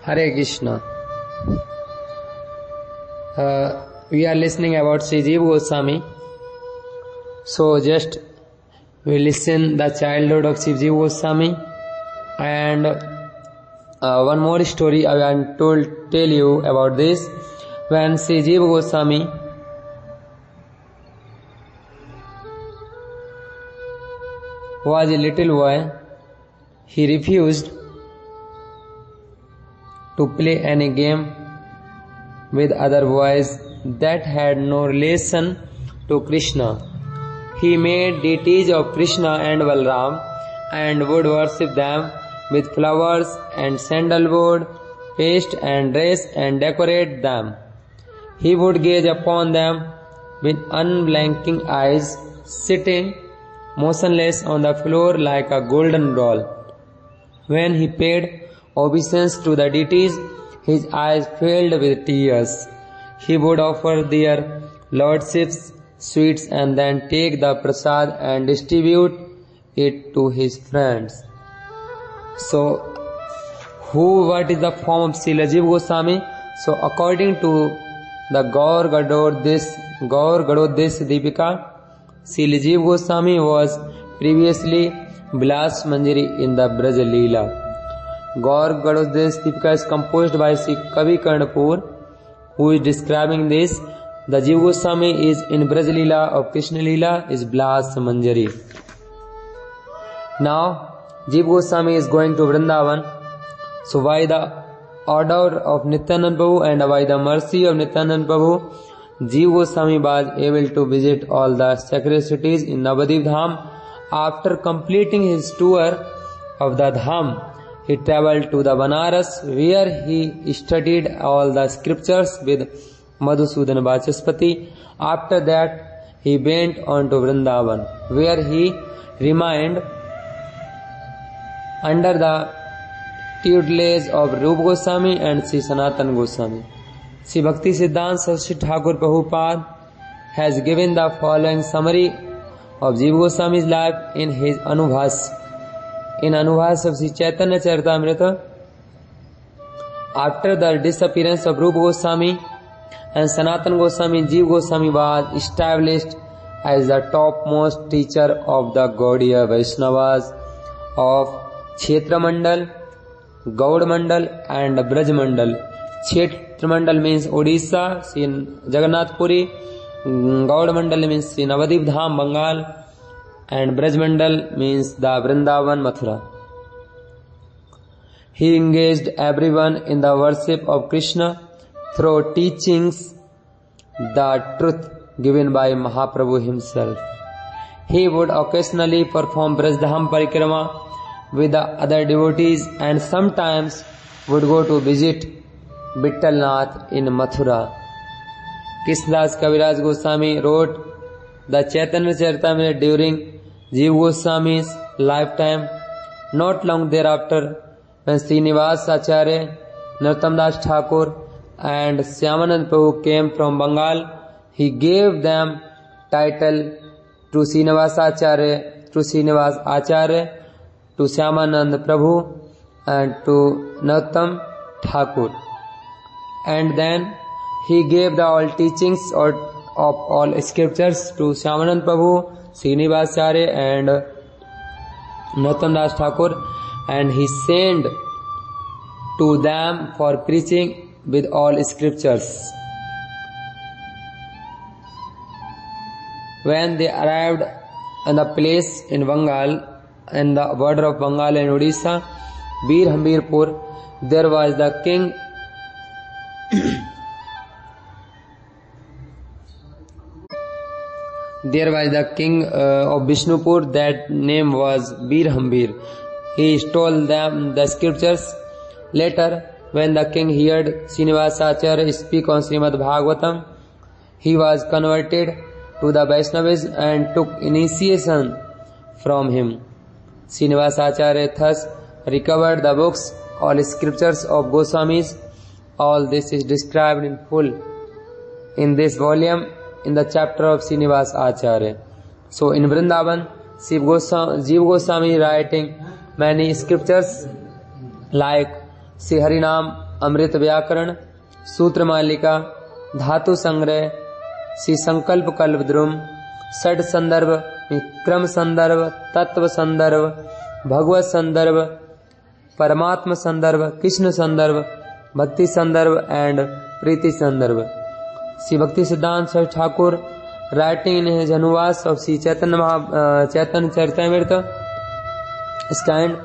Hare Krishna. We are listening about Sri Jiva Goswami. So just we listen the childhood of Sri Jiva Goswami, and one more story I want to tell you about this. When Sri Jiva Goswami was a little boy, he refused to play any game with other boys that had no relation to Krishna. He made deities of Krishna and Balram and would worship them with flowers and sandalwood, paste and dress and decorate them. He would gaze upon them with unblinking eyes, sitting motionless on the floor like a golden doll. When he paid obeisance to the deities, his eyes filled with tears. He would offer their lordships sweets and then take the prasad and distribute it to his friends. So, what is the form of Srila Jiva Goswami? So, according to the Gaur Gadodesh Deepika, Srila Jiva Goswami was previously Vilas Manjari in the Braj Leela. Gaur Gadodesh Deepika is composed by Sri Kavi Karnapur, who is describing this. The Jiva Goswami is in Braj Leela of Krishna Leela is Vilas Manjari. Now, Jiva Goswami is going to Vrindavan. So, by the order of Nityanand Prabhu and by the mercy of Nityanand Prabhu, Jiva Goswami was able to visit all the sacred cities in Navadvip Dham. After completing his tour of the Dham, he travelled to the Banaras, where he studied all the scriptures with Madhusudan Vachaspati. After that, he went on to Vrindavan, where he remained under the tutelage of Rupa Goswami and Sri Sanatana Goswami. Sri Bhakti Siddhanta Saraswati Thakur Prabhupada has given the following summary of Jiva Goswami's life in his Anubhas. In Anubhas of Sri Chaitanya Charitamrita, after the disappearance of Rupa Goswami and Sanatana Goswami, Jiva Goswami was established as the topmost teacher of the Gaudiya Vaishnavas of Kshetra Mandal, Gaud Mandal and Braj Mandal. Kshetra Mandal means Odisha, Sri Jagannath Puri. Gaud Mandal means Sri Navadvip Dham, Bengal. And Braj Mandal means the Vrindavan, Mathura. He engaged everyone in the worship of Krishna through teachings, the truth given by Mahaprabhu himself. He would occasionally perform Brajdham Parikrama with the other devotees and sometimes would go to visit Vittalnath in Mathura. Krishnadas Kaviraj Goswami wrote the Chaitanya Charitamrita during Jiva Goswami's lifetime. Not long thereafter, when Srinivas Acharya, Narottam Das Thakur and Shyamanand Prabhu came from Bengal, he gave them title to Srinivas Acharya, to Shyamanand Prabhu and to Narottam Thakur. And then he gave the all teachings of all scriptures to Shyamanand Prabhu, Srinivas Acharya and Narottam Das Thakur, and he sent to them for preaching with all scriptures. When they arrived in the place in Bengal, in the border of Bengal and Odisha, Bir Hambirpur, there was the king of Vishnupur, that name was Bir Hambir. He stole them the scriptures. Later, when the king heard Srinivas Acharya speak on Srimad Bhagavatam, he was converted to the Vaishnavas and took initiation from him. Srinivas Acharya thus recovered the books, all scriptures of Goswamis. All this is described in full in this volume in the chapter of Srinivas Acharya. So in Vrindavan, Jiva Goswami writing many scriptures like Sri Harinam अमृत व्याकरण, सूत्र मालिका, धातु संग्रह, श्री संकल्प कल्पद्रुम, षड संदर्भ, क्रम संदर्भ, तत्व संदर्भ, भगवत संदर्भ, परमात्मा संदर्भ, कृष्ण संदर्भ, भक्ति संदर्भ एंड प्रीति संदर्भ। श्री भक्ति सिद्धांत सरस्वती ठाकुर राइटिंग इन अनुवाद of Shri Chaitanya Chaitanya Charitamrita scanned